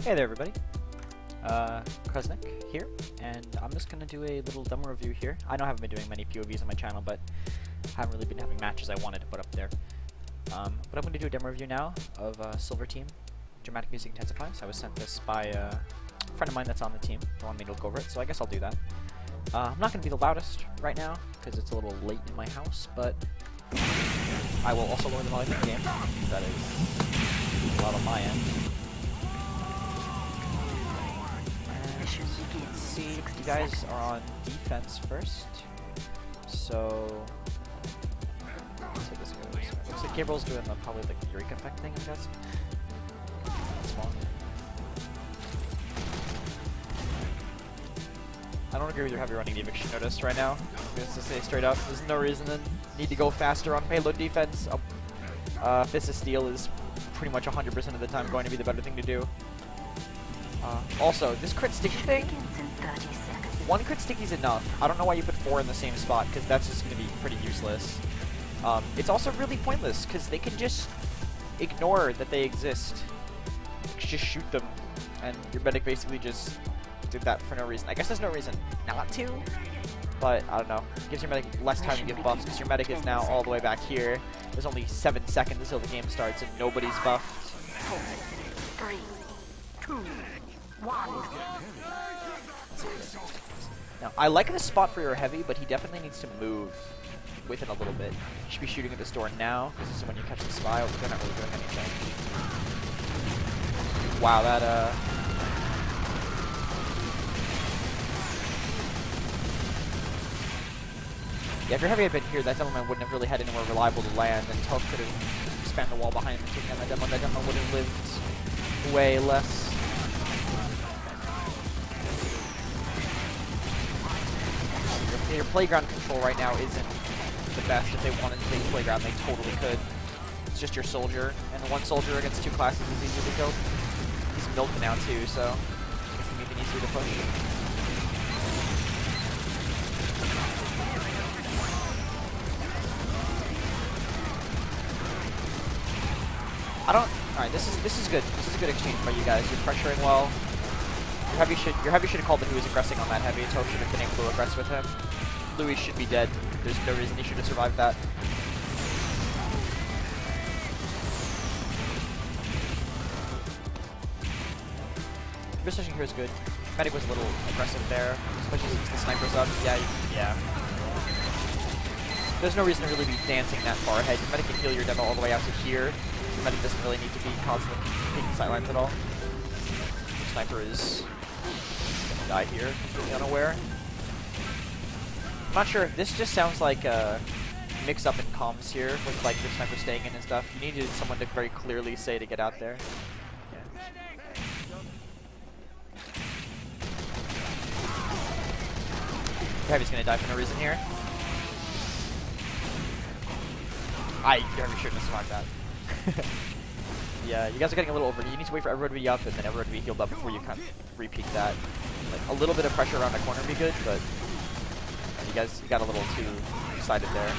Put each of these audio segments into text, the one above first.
Hey there everybody, Krusnik here, and I'm just going to do a little demo review here. I know I haven't been doing many POVs on my channel, but I haven't really been having matches I wanted to put up there. But I'm going to do a demo review now of Silver Team Dramatic Music Intensifies. I was sent this by a friend of mine that's on the team. They wanted me to go over it, so I guess I'll do that. I'm not going to be the loudest right now, because it's a little late in my house, but I will also lower the volume of the game. That is a lot on my end. Let's see, you guys are on defense first, so let's see how this goes. Looks like Gabriel's doing probably like the Eureka effect thing, I guess. I don't agree with your heavy running eviction notice right now. Just to say straight up, there's no reason to need to go faster on payload defense. Fist of Steel is pretty much 100% of the time going to be the better thing to do. Also, this crit sticky thing, one crit sticky is enough. I don't know why you put 4 in the same spot, because that's just going to be pretty useless. It's also really pointless, because they can just ignore that they exist. Just shoot them, and your medic basically just did that for no reason. I guess there's no reason not to, but I don't know. It gives your medic less time to give buffs, because your medic is now all the way back here. There's only 7 seconds until the game starts, and nobody's buffed. 4, 3, 2, 1. Now, I like this spot for your heavy, but he definitely needs to move with it a little bit. You should be shooting at this door now, because this is when you catch the spy, but they're not really doing anything. Wow, that, yeah, if your heavy had been here, that demo wouldn't have really had anywhere reliable to land, and Tough could have spanned the wall behind him and taken down that demo. That demo would have lived way less. Your playground control right now isn't the best. If they wanted to take playground, they totally could. It's just your soldier, and the one soldier against 2 classes is easy to kill. He's milked now too, so it's gonna be even easier to push. Alright, this is good. This is a good exchange by you guys. You're pressuring well. Your heavy should have called the who is aggressing on that heavy. Toad should have been able to aggress with him. Louis should be dead. There's no reason he should have survived that. Precision here is good. Medic was a little aggressive there, especially since the sniper's up. Yeah. There's no reason to really be dancing that far ahead. Your medic can heal your demo all the way out to here. Your medic doesn't really need to be constantly peeking sightlines at all. The sniper is gonna die here, completely unaware. I'm not sure. This just sounds like a mix-up in comms here, with like your sniper staying in and stuff. You needed someone to very clearly say to get out there. Heavy's gonna die for no reason here. Your Heavy shouldn't have survived that. Yeah, you guys are getting a little over. You need to wait for everyone to be up and then everyone to be healed up before you kind of repeat that. Like a little bit of pressure around the corner would be good, but you got a little too excited there.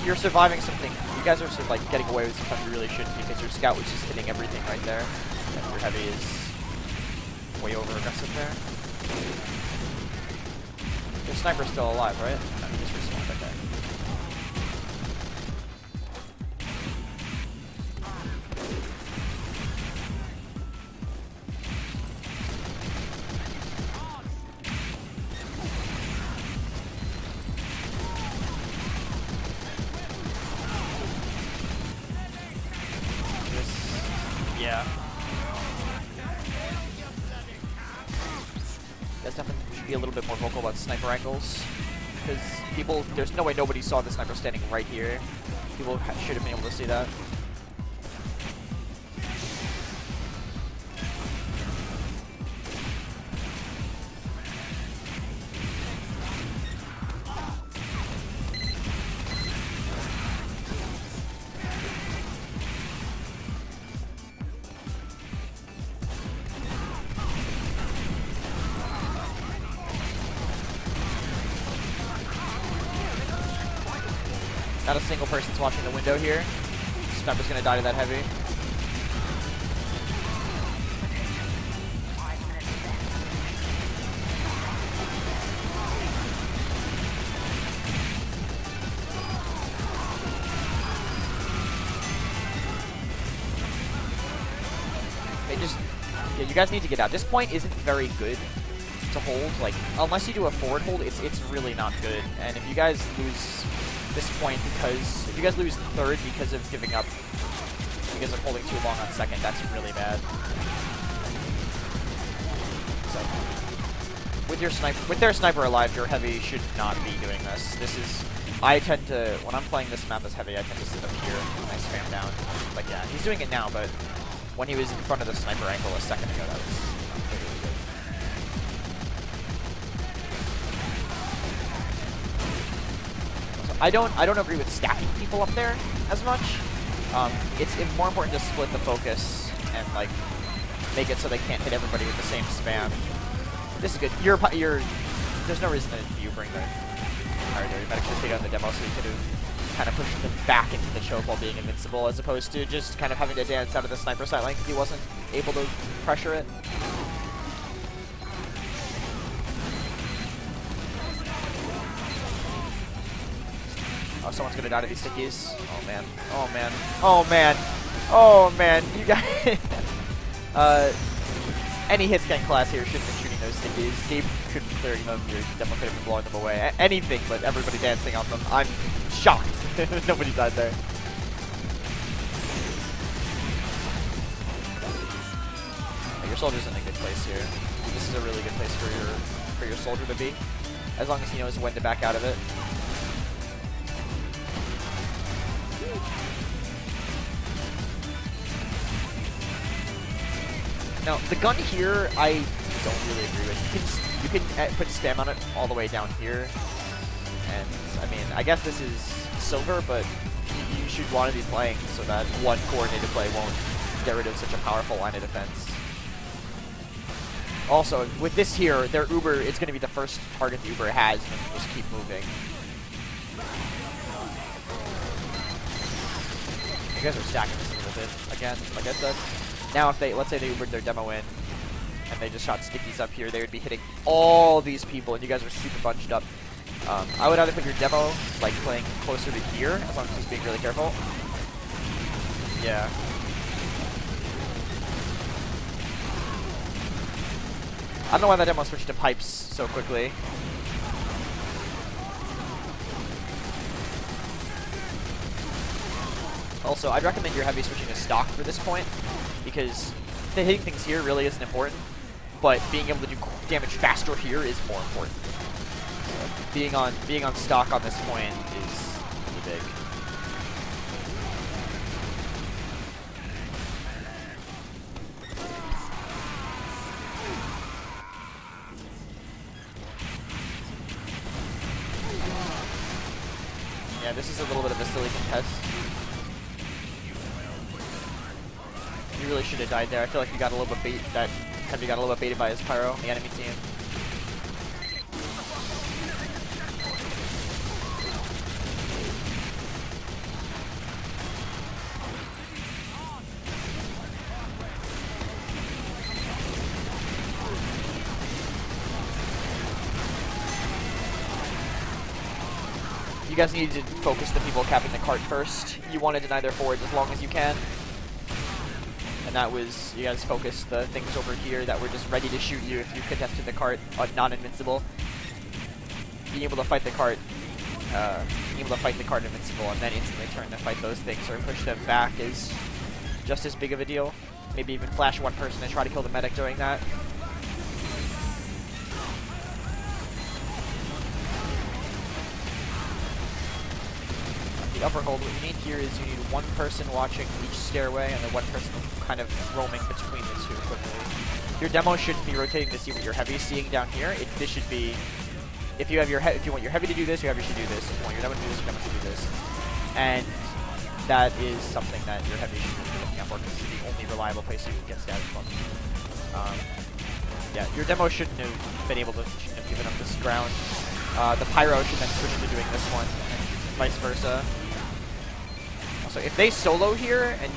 You're surviving something. You guys are sort of like getting away with something you really shouldn't, because your scout was just hitting everything right there, and your heavy is way over aggressive there. Your sniper's still alive, right? No, he just respawned, okay. Yeah. Guys definitely should be a little bit more vocal about sniper angles, because there's no way nobody saw the sniper standing right here. People should have been able to see that. Not a single person's watching the window here. Sniper's gonna die to that heavy. Yeah, you guys need to get out. This point isn't very good to hold. Like, unless you do a forward hold, it's really not good. And if you guys lose this point if you guys lose third because of giving up, because of holding too long on second, that's really bad. So, with their sniper alive, your heavy should not be doing this. I tend to, when I'm playing this map as heavy, I tend to sit up here and I spam down. Like, yeah, he's doing it now, but when he was in front of the sniper angle a second ago, that was really good. So I don't agree with stacking people up there as much. It's more important to split the focus and like make it so they can't hit everybody with the same spam. This is good. There's no reason that you bring the fire there. You might actually take on the demo, so you could have kind of pushed them back into the choke while being invincible, as opposed to just kind of having to dance out of the sniper sight line because he wasn't able to pressure it. Oh, someone's gonna die to these stickies. Oh man. Oh man. Oh man. Oh man. You guys. Any hits gang class here shouldn't have been shooting those stickies. Gabe could be clearing them. Your demo could have been blowing them away. Anything but everybody dancing on them. I'm shocked. Nobody died there. Your soldier's in a good place here. This is a really good place for your soldier to be, as long as he knows when to back out of it. Now, the gun here, I don't really agree with. You can put spam on it all the way down here, and I mean, I guess this is silver, but you should want to be playing so that one coordinated play won't get rid of such a powerful line of defense. Also, with this here, their Uber is going to be the first target the Uber has, and just keep moving. You guys are stacking this a little bit again, like I said. Now, if let's say they Ubered their demo in, and they just shot stickies up here, they would be hitting all these people, and you guys are super bunched up. I would either put your demo, like, playing closer to here, as long as he's being really careful. Yeah. I don't know why that demo switched to pipes so quickly. Also, I'd recommend your heavy switching to stock for this point, because the hitting things here really isn't important, but being able to do damage faster here is more important. So being on stock on this point is really big. Yeah, this is a little bit of a silly contest. You really should have died there. I feel like you got a little bit bait. That heavy got a little bit baited by his pyro, the enemy team. You guys need to focus the people capping the cart first. You want to deny their forwards as long as you can. And that was, you guys focused the things over here that were just ready to shoot you if you contested the cart, non-invincible. Being able to fight the cart, invincible, and then instantly turn to fight those things or push them back is just as big of a deal. Maybe even flash one person and try to kill the medic during that. The upper hold, what you need here is you need one person watching each stairway and then one person kind of roaming between the two quickly. Your demo shouldn't be rotating to see what your heavy is seeing down here. This should be, if you want your heavy to do this, your heavy should do this. If you want your demo to do this, your demo should do this. And that is something that your heavy should be looking out for, because it's the only reliable place you can get stabbed from. Yeah, your demo shouldn't have been able to, shouldn't have given up this ground. The pyro should then switch to doing this one, and vice versa. Also, So if they solo here, and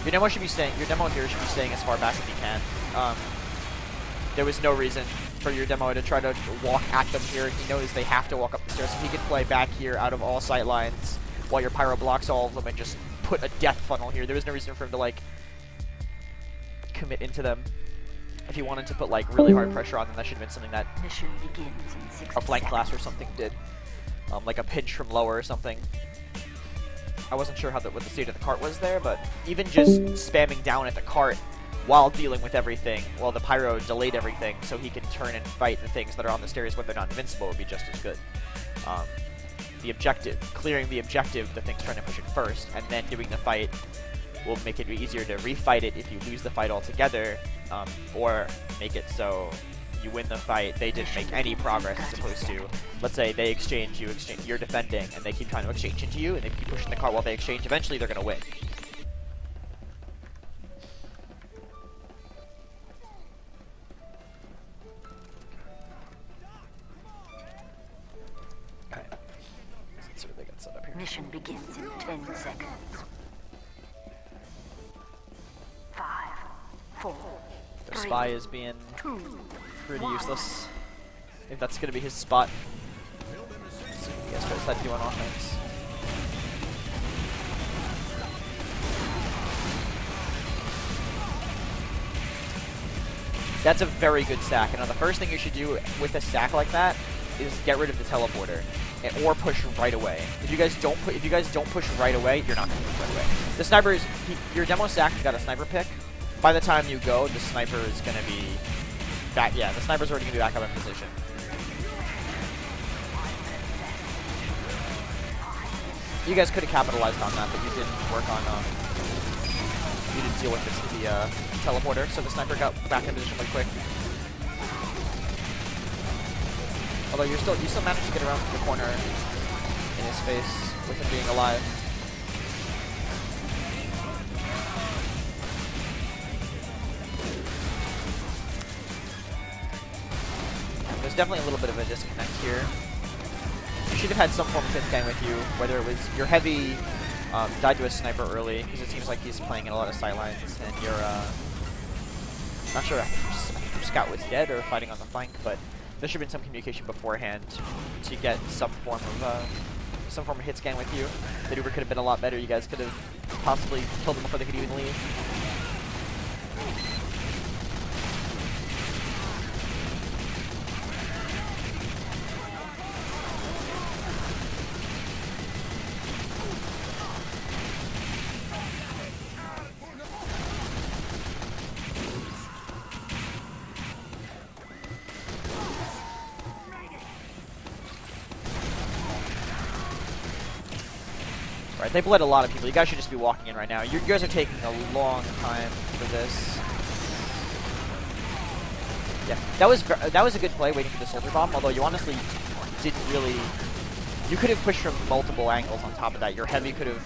your demo here should be staying as far back as you can. There was no reason for your demo to try to walk at them here. He knows they have to walk up the stairs, so he can play back here out of all sight lines while your pyro blocks all of them and just put a death funnel here. There was no reason for him to like commit into them. If he wanted to put like really hard pressure on them, that should have been something that Mission begins in 60 a flank seconds. class or something did. Like a pinch from lower or something. I wasn't sure what the state of the cart was there, but even just spamming down at the cart while dealing with everything, while the pyro delayed everything, so he can turn and fight the things that are on the stairs when they're not invincible would be just as good. The objective, clearing the objective, the thing's trying to push it first, and then doing the fight will make it easier to refight it if you lose the fight altogether, or make it so you win the fight, they didn't make any progress as opposed to, let's say they exchange, you're defending, and they keep trying to exchange into you, and they keep pushing the cart while they exchange, eventually they're going to win. Okay. Let's see what they got set up here. Mission begins in 10 seconds. 5, 4, Their 3, spy is being 2, pretty 1. useless. If that's going to be his spot. Let's see what you guys try to do on offense. That's a very good stack. And now the first thing you should do with a stack like that is get rid of the teleporter, or push right away. If you guys don't push right away, you're not going to push right away. The sniper is your demo stack. You got a sniper pick. By the time you go, the sniper is going to be back. Yeah, the sniper's already going to be back up in position. You guys could have capitalized on that, but you didn't work on. You didn't deal with the teleporter, so the sniper got back in position really quick. Although you still managed to get around to the corner in his face with him being alive. There's definitely a little bit of a disconnect here. You should have had some form of hit scan with you, whether it was your heavy died to a sniper early, because it seems like he's playing in a lot of sidelines, and you're not sure if your scout was dead or fighting on the flank, but there should have been some communication beforehand to get some form of hit scan with you. The Uber could have been a lot better. You guys could have possibly killed them before they could even leave. Right, they bled a lot of people. You guys should just be walking in right now. You guys are taking a long time for this. Yeah, that was a good play waiting for the soldier bomb, although you honestly didn't really... You could have pushed from multiple angles on top of that. Your heavy could have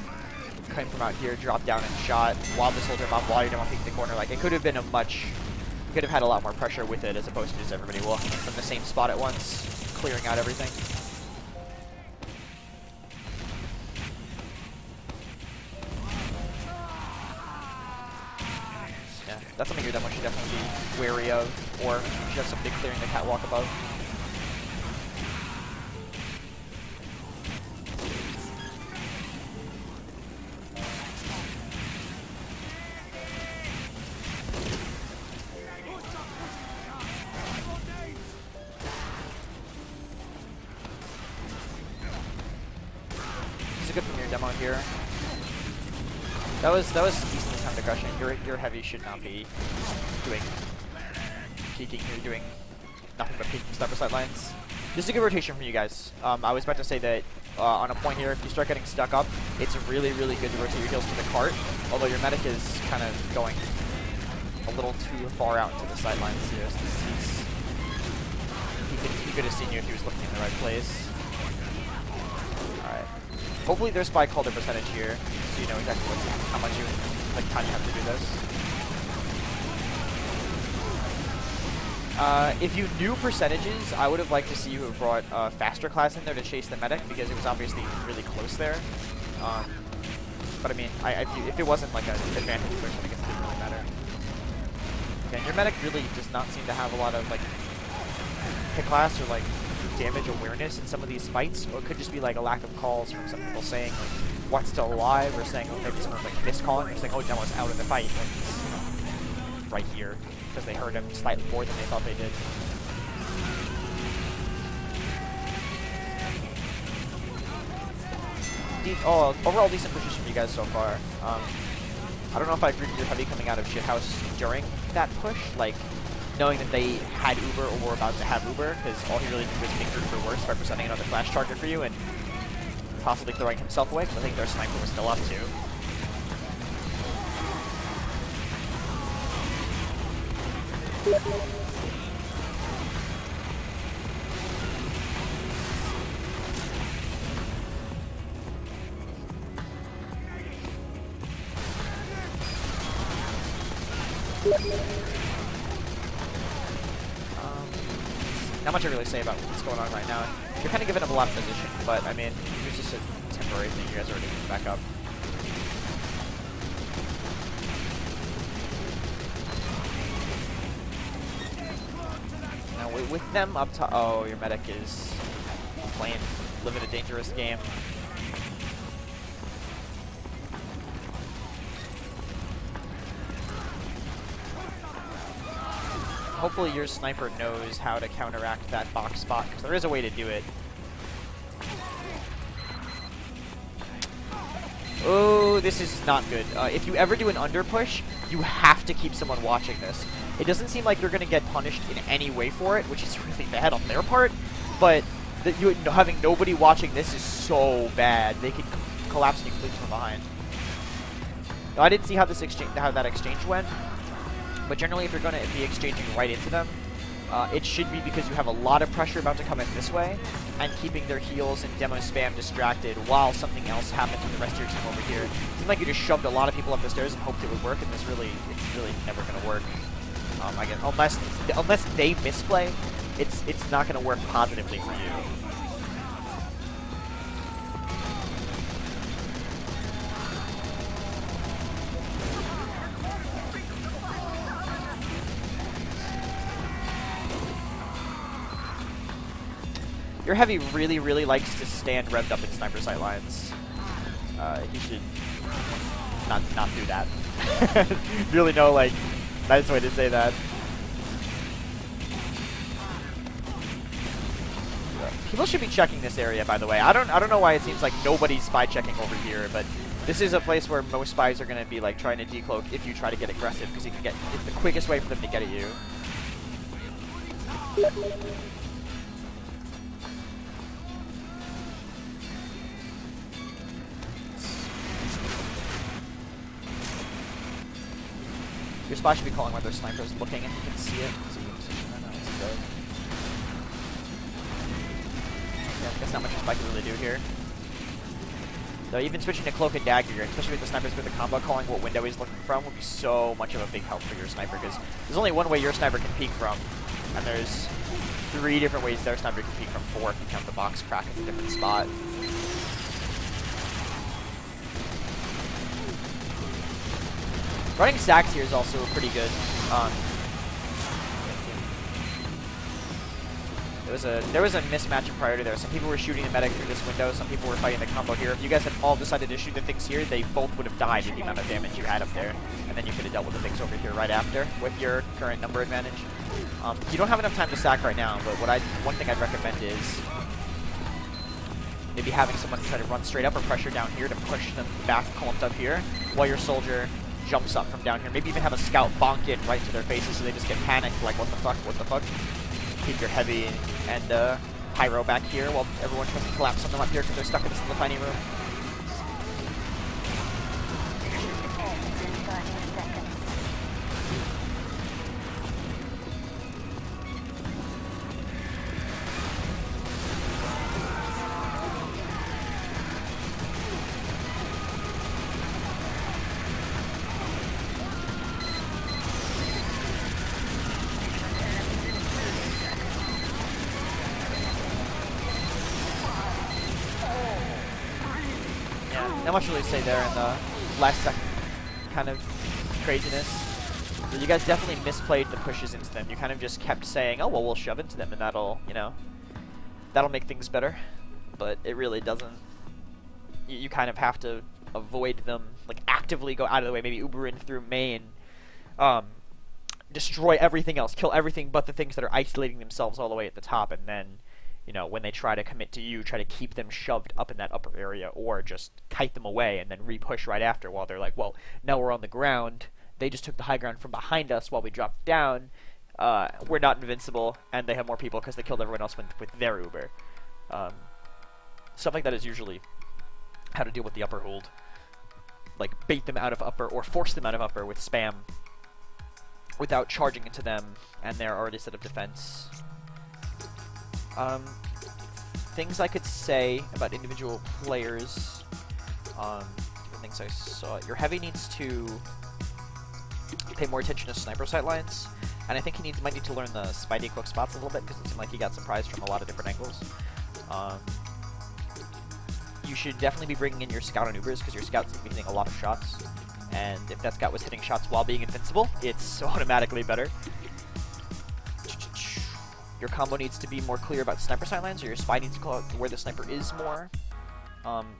come from out here, dropped down and shot while the soldier bomb, while you didn't want to peek the corner. Like, it could have been a much... You could have had a lot more pressure with it as opposed to just everybody walking in from the same spot at once, clearing out everything. That's something your demo should definitely be wary of, or you should have somebody clearing the catwalk above. This is good from your demo here. That was decently timed aggression. Your heavy should not be doing peeking. You're doing nothing but peeking sniper sidelines. This is a good rotation from you guys. I was about to say that on a point here, if you start getting stuck up, it's really, really good to rotate your heals to the cart. Although your medic is kind of going a little too far out into the sidelines here. He could have seen you if he was looking in the right place. Alright. Hopefully their spy called their percentage here, so you know exactly how much time you have to do this. If you knew percentages, I would have liked to see you have brought faster class in there to chase the medic, because it was obviously really close there. But I mean, if it wasn't like an advantage push, I guess it didn't really matter. And your medic really does not seem to have a lot of like hit class or like damage awareness in some of these fights, or it could just be like a lack of calls from some people saying like what's still alive, or saying, oh, maybe someone's like miscalling, or saying, oh, Demo's out of the fight when he's, you know, right here, because they heard him slightly more than they thought they did. Overall decent pushes from you guys so far. I don't know if I agree with your heavy coming out of shithouse during that push, like knowing that they had Uber or were about to have Uber, because all he really did was make room for worse by presenting another flash target for you and possibly throwing himself away, because I think their sniper was still up too. Not much I really say about what's going on right now. You're kind of giving up a lot of position, but I mean, it's just a temporary thing. You guys are already moving back up. Now with them up top, oh, your medic is living a dangerous game. Hopefully your sniper knows how to counteract that box spot, because there is a way to do it. Oh, this is not good. If you ever do an under push, you have to keep someone watching this. It doesn't seem like you're going to get punished in any way for it, which is really bad on their part, but having nobody watching this is so bad. They could collapse you completely from behind. Now, I didn't see how that exchange went. But generally, if you're going to be exchanging right into them, it should be because you have a lot of pressure about to come in this way, and keeping their heals and demo spam distracted while something else happens with the rest of your team over here. It seemed like you just shoved a lot of people up the stairs and hoped it would work, and it's really never going to work. I guess unless they misplay, it's not going to work positively for you. Your heavy really likes to stand revved up in sniper sight lines. He should not do that. Really no like nice way to say that. People should be checking this area, by the way. I don't know why it seems like nobody's spy checking over here, but this is a place where most spies are going to be like trying to decloak if you try to get aggressive, because you can get it's the quickest way for them to get at you. Your spy should be calling where their sniper's looking, and you can see it. So you can position right now. It's good. Yeah, I guess not much your spy can really do here. Though even switching to cloak and dagger, especially with the snipers with the combo, calling what window he's looking from would be so much of a big help for your sniper, because there's only one way your sniper can peek from, and there's 3 different ways their sniper can peek from, 4 if you count the box crack as a different spot. Running stacks here is also pretty good. There was a mismatch of priority there. Some people were shooting the medic through this window, some people were fighting the combo here. If you guys had all decided to shoot the things here, they both would have died with the amount of damage you had up there. And then you could have dealt with the things over here right after with your current number advantage. You don't have enough time to stack right now, but one thing I'd recommend is maybe having someone try to run straight up or pressure down here to push them back clumped up here, while your soldier jumps up from down here. Maybe even have a scout bonk in right to their faces so they just get panicked, like, what the fuck, what the fuck? Keep your heavy and pyro back here while everyone tries to collapse on them up here because they're stuck in this little tiny room. not much really to say there in the last second kind of craziness. You guys definitely misplayed the pushes into them. You kind of just kept saying, oh, well, we'll shove into them, and that'll, you know, that'll make things better. But it really doesn't. You kind of have to avoid them, like, actively go out of the way, maybe Uber in through main, destroy everything else, kill everything but the things that are isolating themselves all the way at the top, and then, you know, when they try to commit to you, try to keep them shoved up in that upper area, or just kite them away and then re-push right after while they're like, well, now we're on the ground, they just took the high ground from behind us while we dropped down, we're not invincible, and they have more people because they killed everyone else with their Uber. Stuff like that is usually how to deal with the upper hold. Like, bait them out of upper, or force them out of upper with spam, without charging into them, and they're already set up defense. Things I could say about individual players, different things I saw. Your heavy needs to pay more attention to sniper sightlines, and I think he might need to learn the Spidey quick spots a little bit, because it seemed like he got surprised from a lot of different angles. You should definitely be bringing in your scout on Ubers, because your scout's going to be hitting a lot of shots, and if that scout was hitting shots while being invincible, it's automatically better. Your combo needs to be more clear about sniper sightlines, or your spy needs to call out where the sniper is more.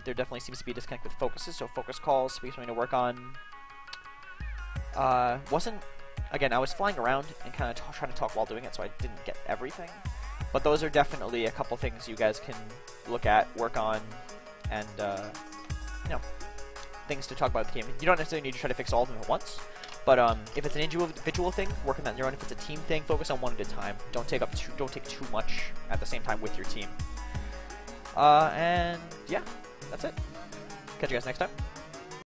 There definitely seems to be a disconnect with focuses, so focus calls be something to work on. Again, I was flying around and kind of trying to talk while doing it, so I didn't get everything. But those are definitely a couple things you guys can look at, work on, and, you know, things to talk about with the team. You don't necessarily need to try to fix all of them at once, but if it's an individual thing, work on that on your own. If it's a team thing, focus on one at a time. Don't take too much at the same time with your team. And yeah, that's it. Catch you guys next time.